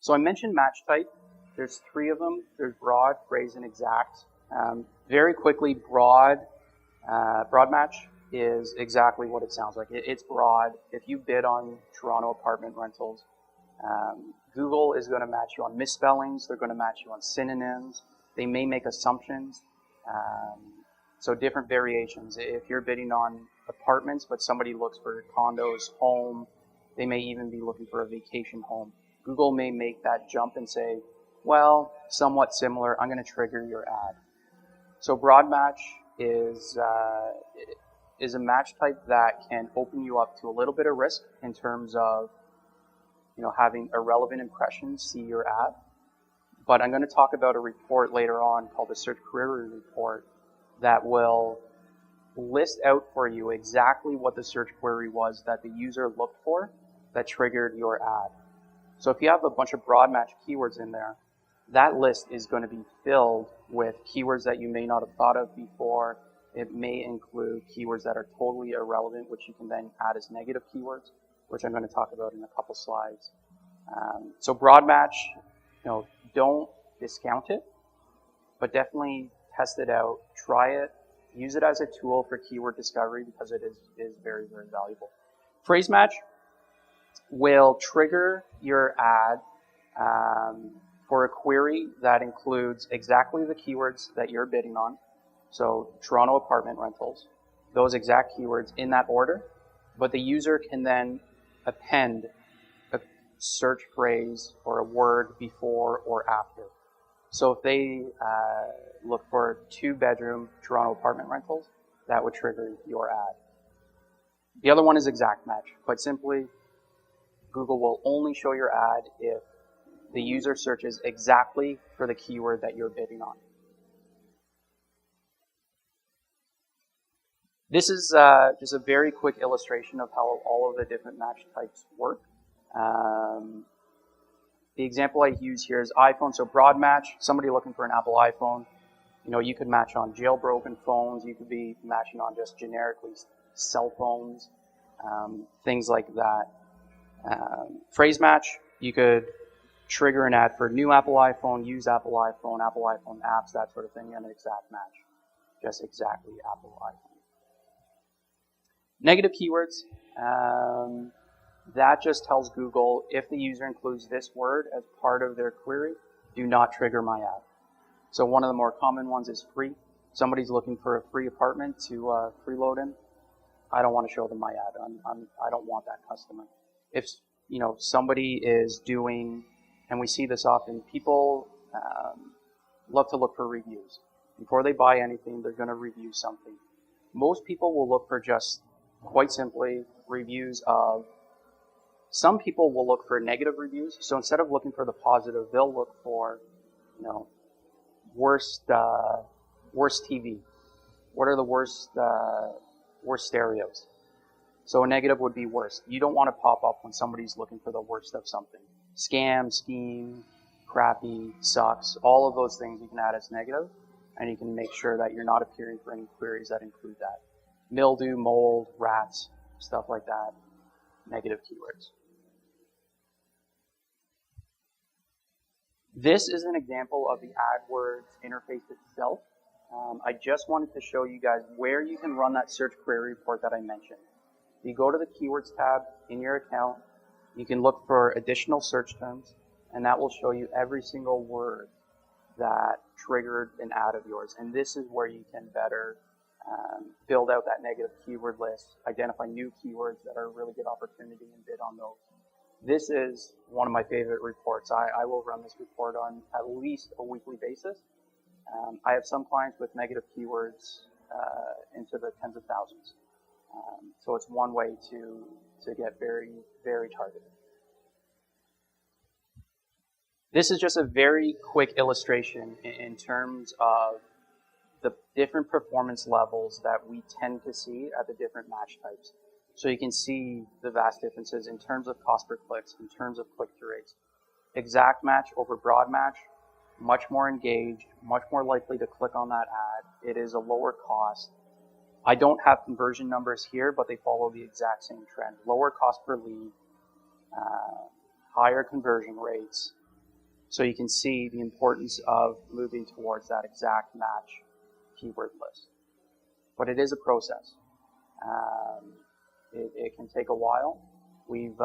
So I mentioned match type. There's three of them. There's broad, phrase, and exact. Very quickly, broad match is exactly what it sounds like. It's broad. If you bid on Toronto apartment rentals, Google is going to match you on misspellings. They're going to match you on synonyms. They may make assumptions. So different variations. If you're bidding on apartments, but somebody looks for condos, home, they may even be looking for a vacation home. Google may make that jump and say, well, somewhat similar, I'm going to trigger your ad. So broad match is a match type that can open you up to a little bit of risk in terms of having irrelevant impressions see your ad. But I'm going to talk about a report later on called the Search Query Report that will list out for you exactly what the search query was that the user looked for that triggered your ad. So if you have a bunch of broad match keywords in there, that list is going to be filled with keywords that you may not have thought of before. It may include keywords that are totally irrelevant, which you can then add as negative keywords, which I'm going to talk about in a couple slides. So broad match, don't discount it, but definitely test it out, try it, use it as a tool for keyword discovery because it is very, very valuable. Phrase match will trigger your ad for a query that includes exactly the keywords that you're bidding on. So Toronto apartment rentals, those exact keywords in that order, but the user can then append a search phrase or a word before or after. So if they look for 2-bedroom Toronto apartment rentals, that would trigger your ad. The other one is exact match. Quite simply, Google will only show your ad if the user searches exactly for the keyword that you're bidding on. This is just a very quick illustration of how all of the different match types work. The example I use here is iPhone. So broad match, somebody looking for an Apple iPhone. You could match on jailbroken phones. You could be matching on just generically cell phones, things like that. Phrase match, you could trigger an ad for new Apple iPhone, use Apple iPhone apps, that sort of thing, and an exact match, just exactly Apple iPhone. Negative keywords, that just tells Google if the user includes this word as part of their query, do not trigger my ad. So one of the more common ones is free. Somebody's looking for a free apartment to freeload in. I don't want to show them my ad. I don't want that customer. If somebody is doing, and we see this often, people love to look for reviews. Before they buy anything, they're going to review something. Most people will look for just, quite simply, reviews of, some people will look for negative reviews. So instead of looking for the positive, they'll look for, worst TV. What are the worst stereos? So a negative would be worst. You don't want to pop up when somebody's looking for the worst of something. Scam, scheme, crappy, sucks, all of those things you can add as negative, and you can make sure that you're not appearing for any queries that include that. Mildew, mold, rats, stuff like that, negative keywords. This is an example of the AdWords interface itself. I just wanted to show you guys where you can run that search query report that I mentioned. You go to the Keywords tab in your account, you can look for additional search terms, and that will show you every single word that triggered an ad of yours. And this is where you can better build out that negative keyword list, identify new keywords that are a really good opportunity and bid on those. This is one of my favorite reports. I will run this report on at least a weekly basis. I have some clients with negative keywords into the tens of thousands. So it's one way to get very, very targeted. This is just a very quick illustration in terms of the different performance levels that we tend to see at the different match types. So you can see the vast differences in terms of cost per clicks, in terms of click-through rates. Exact match over broad match, much more engaged, much more likely to click on that ad. It is a lower cost. I don't have conversion numbers here, but they follow the exact same trend. Lower cost per lead, higher conversion rates, So you can see the importance of moving towards that exact match keyword list. But it is a process. It can take a while. We've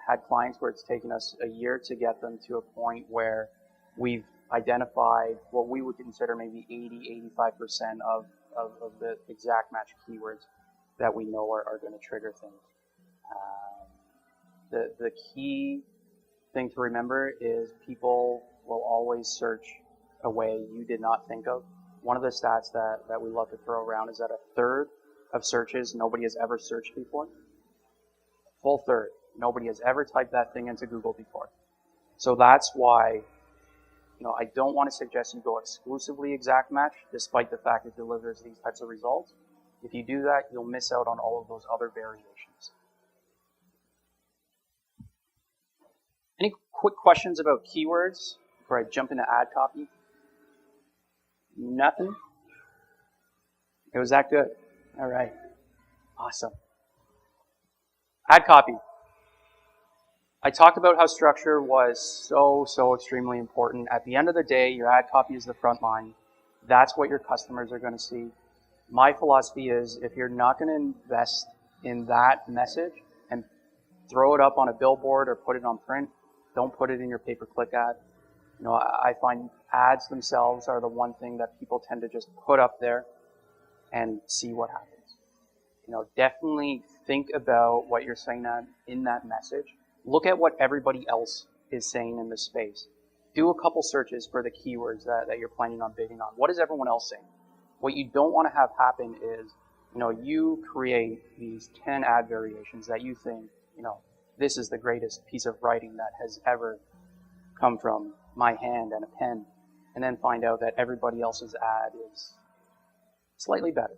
had clients where it's taken us a year to get them to a point where we've identified what we would consider maybe 80-85% of the exact match keywords that we know are going to trigger things. The key thing to remember is people will always search a way you did not think of. One of the stats that we love to throw around is that a third of searches nobody has ever searched before. Full third. Nobody has ever typed that thing into Google before. So that's why, I don't want to suggest you go exclusively exact match, despite the fact it delivers these types of results. If you do that, you'll miss out on all of those other variations. Any quick questions about keywords before I jump into ad copy? Nothing? It was that good. All right. Awesome. Ad copy. I talked about how structure was so extremely important. At the end of the day, your ad copy is the front line. That's what your customers are going to see. My philosophy is if you're not going to invest in that message and throw it up on a billboard or put it on print, don't put it in your pay-per-click ad. I find ads themselves are the one thing that people tend to just put up there and see what happens. Definitely think about what you're saying in that message. Look at what everybody else is saying in the space. Do a couple searches for the keywords that you're planning on bidding on. What is everyone else saying? What you don't want to have happen is, you create these 10 ad variations that you think, this is the greatest piece of writing that has ever come from my hand and a pen, and then find out that everybody else's ad is slightly better.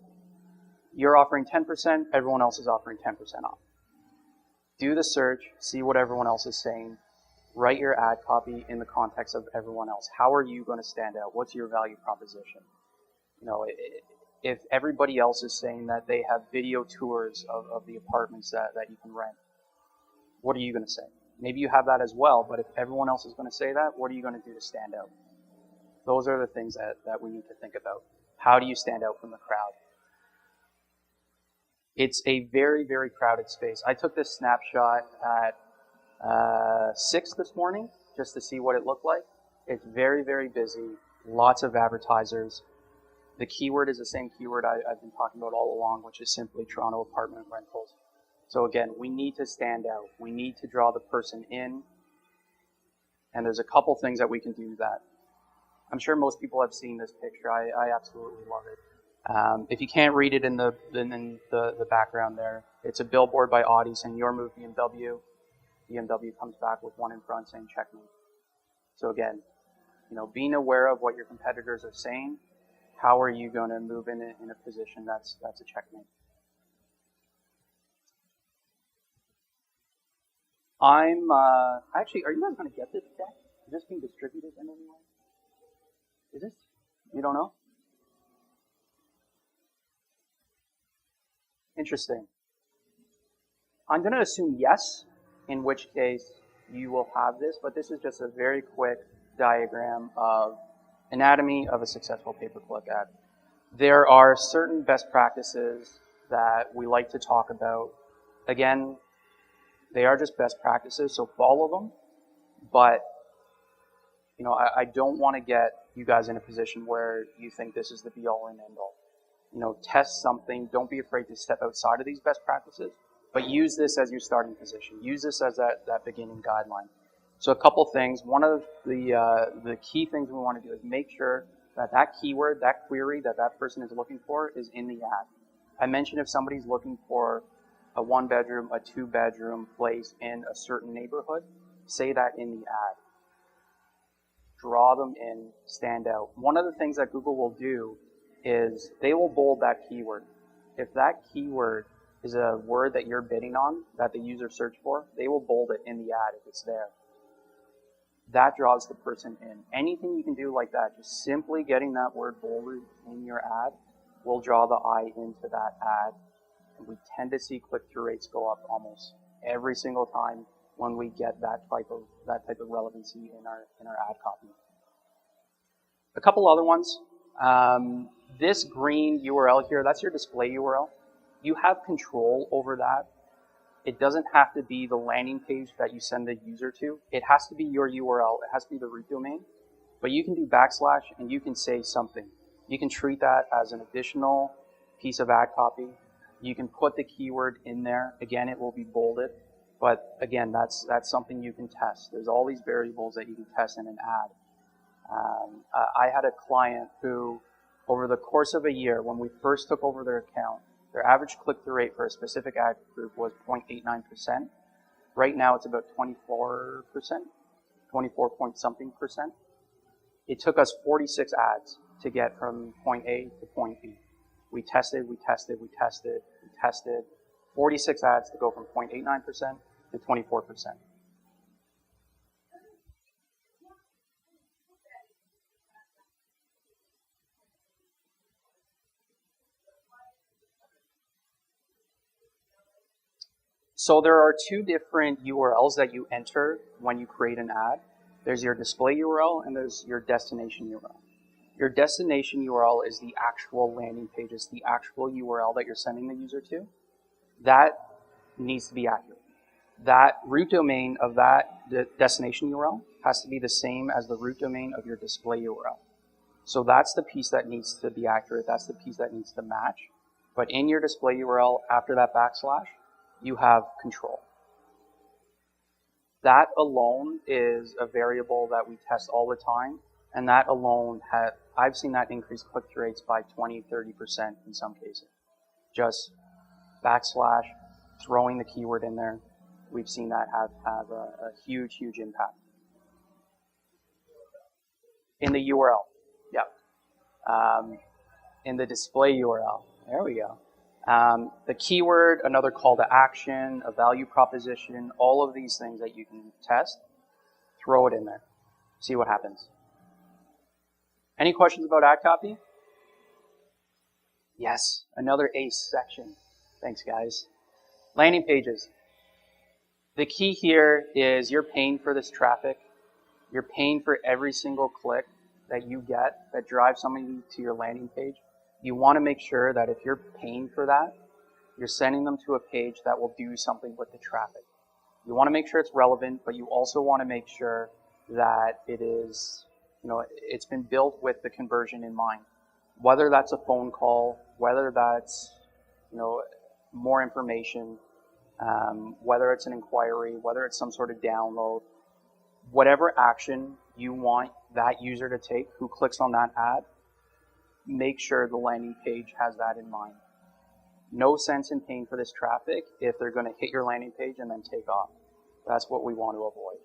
You're offering 10%, everyone else is offering 10% off. Do the search, see what everyone else is saying, write your ad copy in the context of everyone else. How are you going to stand out? What's your value proposition? If everybody else is saying that they have video tours of the apartments that you can rent, what are you going to say? Maybe you have that as well, but if everyone else is going to say that, what are you going to do to stand out? Those are the things that we need to think about. How do you stand out from the crowd? It's a very, very crowded space. I took this snapshot at 6 this morning just to see what it looked like. It's very, very busy. Lots of advertisers. The keyword is the same keyword I've been talking about all along, which is simply Toronto apartment rentals. So again, we need to stand out. We need to draw the person in. And there's a couple things that we can do that. I'm sure most people have seen this picture. I absolutely love it. If you can't read it in the background there, it's a billboard by Audi saying your move BMW. BMW comes back with one in front saying checkmate. So again, being aware of what your competitors are saying, how are you going to move in a position that's a checkmate? Actually, are you guys going to get this deck? Is this being distributed in any way? Is this? You don't know? Interesting. I'm going to assume yes, in which case you will have this, but this is just a very quick diagram of anatomy of a successful pay-per-click ad. There are certain best practices that we like to talk about. Again, they are just best practices, so follow them, but I don't want to get you guys in a position where you think this is the be-all and end-all. Test something. Don't be afraid to step outside of these best practices, but use this as your starting position. Use this as that beginning guideline. So a couple things. One of the key things we want to do is make sure that keyword, that query that person is looking for is in the ad. I mentioned if somebody's looking for a 1-bedroom, a 2-bedroom place in a certain neighborhood, say that in the ad. Draw them in, stand out. One of the things that Google will do is they will bold that keyword. If that keyword is a word that you're bidding on, that the user searched for, they will bold it in the ad if it's there. That draws the person in. Anything you can do like that, just simply getting that word bolded in your ad will draw the eye into that ad. And we tend to see click-through rates go up almost every single time when we get that type of relevancy in our ad copy. A couple other ones. This green URL here, that's your display URL. You have control over that. It doesn't have to be the landing page that you send the user to. It has to be your URL. It has to be the root domain. But you can do backslash and you can say something. You can treat that as an additional piece of ad copy. You can put the keyword in there. Again, it will be bolded. But again, that's something you can test. There's all these variables that you can test in an ad. I had a client who, over the course of a year, when we first took over their account, their average click-through rate for a specific ad group was 0.89%. Right now, it's about 24%, 24 point something percent. It took us 46 ads to get from point A to point B. We tested, we tested, we tested, we tested. 46 ads to go from 0.89% to 24%. So there are two different URLs that you enter when you create an ad. There's your display URL and there's your destination URL. Your destination URL is the actual landing page, it's the actual URL that you're sending the user to. That needs to be accurate. That root domain of that destination URL has to be the same as the root domain of your display URL. So that's the piece that needs to be accurate, that's the piece that needs to match. But in your display URL, after that backslash, you have control. That alone is a variable that we test all the time, and that alone, I've seen that increase click-through rates by 20, 30% in some cases. Just backslash, throwing the keyword in there, we've seen that have a huge, huge impact. In the URL, yeah. In the display URL, there we go. The keyword, another call to action, a value proposition, all of these things that you can test, throw it in there. See what happens. Any questions about ad copy? Yes, another ACE section. Thanks, guys. Landing pages. The key here is you're paying for this traffic. You're paying for every single click that you get that drives somebody to your landing page. You want to make sure that if you're paying for that, you're sending them to a page that will do something with the traffic. You want to make sure it's relevant, but you also want to make sure that it is, it's been built with the conversion in mind. Whether that's a phone call, whether that's, more information, whether it's an inquiry, whether it's some sort of download, whatever action you want that user to take who clicks on that ad, make sure the landing page has that in mind. No sense in paying for this traffic if they're going to hit your landing page and then take off. That's what we want to avoid.